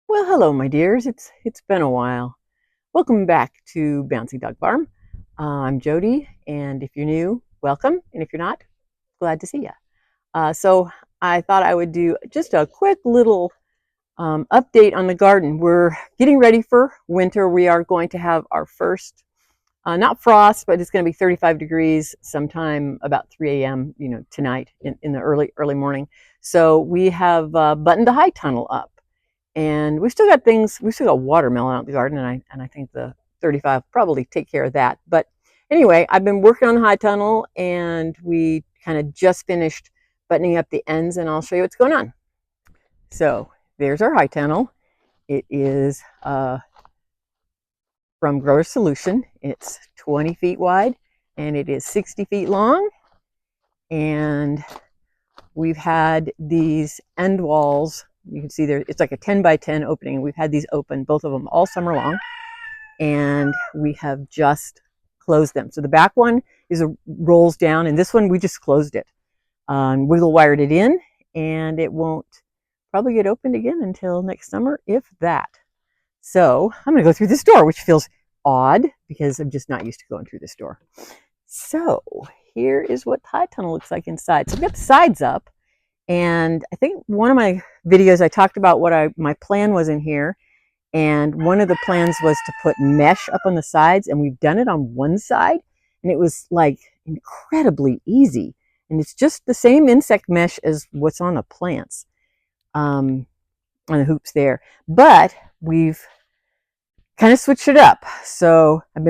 Well, hello, my dears. It's been a while. Welcome back to Bouncy Dog Farm. I'm Jody, and if you're new, welcome, and if you're not, glad to see you. So I thought I would do just a quick little update on the garden. We're getting ready for winter. We are going to have our first, not frost, but it's going to be 35 degrees sometime about 3 a.m. Tonight in the early morning. So we have buttoned the high tunnel up. And we've still got watermelon out in the garden, and I think the 35 probably take care of that. But anyway, I've been working on the high tunnel, and we kind of just finished buttoning up the ends, and I'll show you what's going on. So there's our high tunnel. It is from Grower Solution. It's 20 feet wide, and it is 60 feet long. And we've had these end walls. You can see there, it's like a 10 by 10 opening. We've had these open, both of them, all summer long, and we have just closed them. So the back one rolls down, and this one we just closed it. Wiggle wired it in, and it won't probably get opened again until next summer, if that. So I'm going to go through this door, which feels odd because I'm just not used to going through this door. So here is what the high tunnel looks like inside. So I've got the sides up. And I think one of my videos I talked about what my plan was in here, and one of the plans was to put mesh up on the sides, and we've done it on one side, and it was like incredibly easy. And it's just the same insect mesh as what's on the plants, on the hoops there. But we've kind of switched it up. So I've just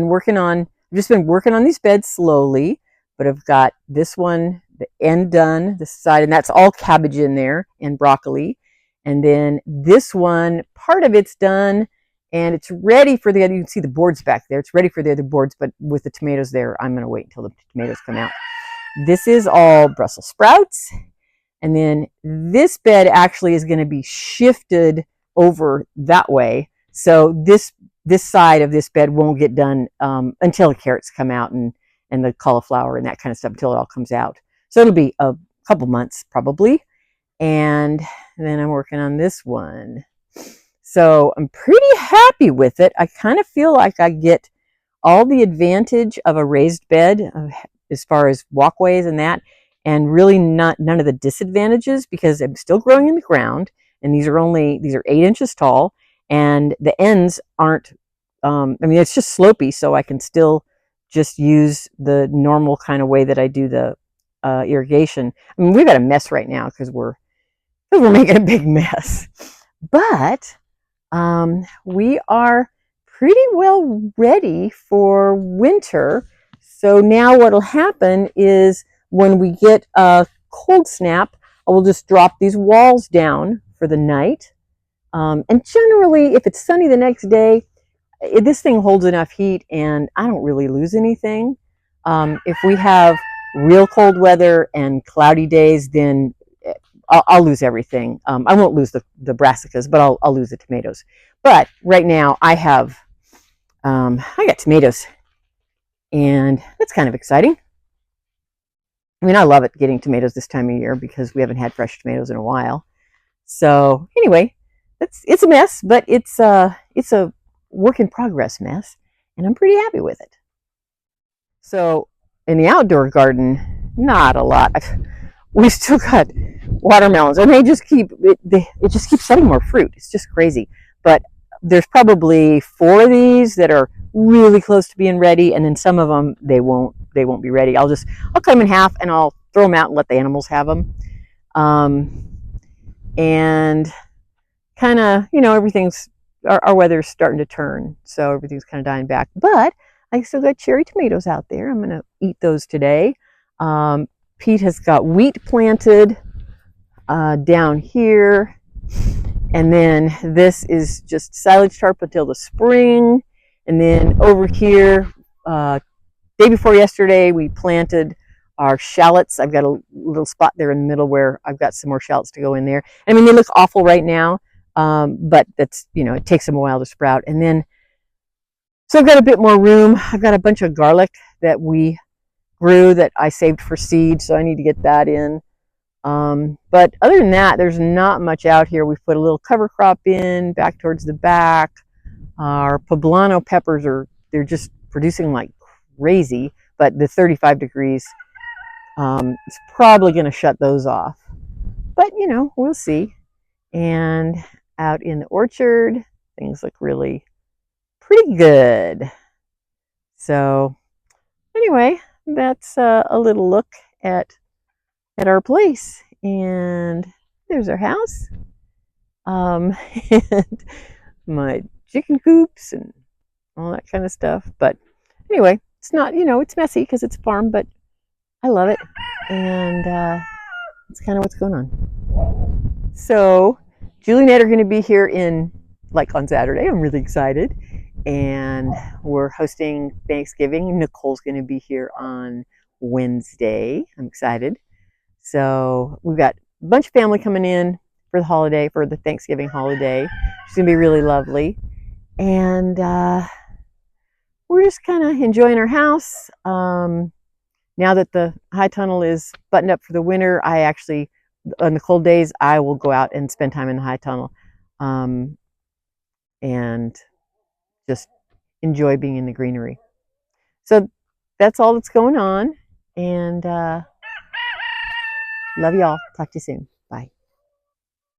been working on these beds slowly, but I've got this one, the end done, this side, and that's all cabbage in there and broccoli. And then this one, part of it's done, and it's ready for the other. You can see the boards back there. It's ready for the other boards, but with the tomatoes there, I'm going to wait until the tomatoes come out. This is all Brussels sprouts. And then this bed actually is going to be shifted over that way. So this side of this bed won't get done until the carrots come out and the cauliflower and that kind of stuff, until it all comes out. So it'll be a couple months probably. And then I'm working on this one. So I'm pretty happy with it. I kind of feel like I get all the advantage of a raised bed as far as walkways and that, and really none of the disadvantages, because I'm still growing in the ground, and these are 8 inches tall, and the ends aren't, it's just slopey, so I can still just use the normal kind of way that I do the irrigation. I mean, we've got a mess right now because we're making a big mess, but we are pretty well ready for winter. So now what'll happen is when we get a cold snap, I will just drop these walls down for the night. And generally, if it's sunny the next day, this thing holds enough heat and I don't really lose anything. If we have real cold weather and cloudy days, then I'll lose everything. I won't lose the brassicas, but I'll lose the tomatoes. But right now I got tomatoes, and that's kind of exciting. I mean, I love it getting tomatoes this time of year because we haven't had fresh tomatoes in a while. So anyway, it's a mess, but it's a work in progress mess, and I'm pretty happy with it. So in the outdoor garden, not a lot. We still got watermelons, and it just keeps setting more fruit. It's just crazy. But there's probably 4 of these that are really close to being ready, and then some of them they won't be ready. I'll cut them in half, and I'll throw them out and let the animals have them. And kind of, our weather's starting to turn, so everything's kind of dying back. But I still got cherry tomatoes out there. I'm gonna eat those today. Pete has got wheat planted down here, and then this is just silage tarp until the spring. And then over here, day before yesterday, we planted our shallots. I've got a little spot there in the middle where I've got some more shallots to go in there. I mean, they look awful right now, but that's, it takes them a while to sprout. And then, so I've got a bit more room. I've got a bunch of garlic that we grew that I saved for seed, so I need to get that in. But other than that, there's not much out here. We've put a little cover crop in back towards the back. Our poblano peppers they're just producing like crazy, but the 35 degrees is probably going to shut those off. But we'll see. And out in the orchard, things look really pretty good. So anyway, that's a little look at our place. And there's our house. And my chicken coops and all that kind of stuff. But anyway, it's not, it's messy because it's a farm, but I love it. And that's kind of what's going on. So Julie and Ed are going to be here on Saturday. I'm really excited. And we're hosting Thanksgiving. Nicole's going to be here on Wednesday. I'm excited. So we've got a bunch of family coming in for the Thanksgiving holiday. It's going to be really lovely. And we're just kind of enjoying our house. Now that the high tunnel is buttoned up for the winter, I actually, on the cold days, I will go out and spend time in the high tunnel and just enjoy being in the greenery. So that's all that's going on. And love y'all. Talk to you soon.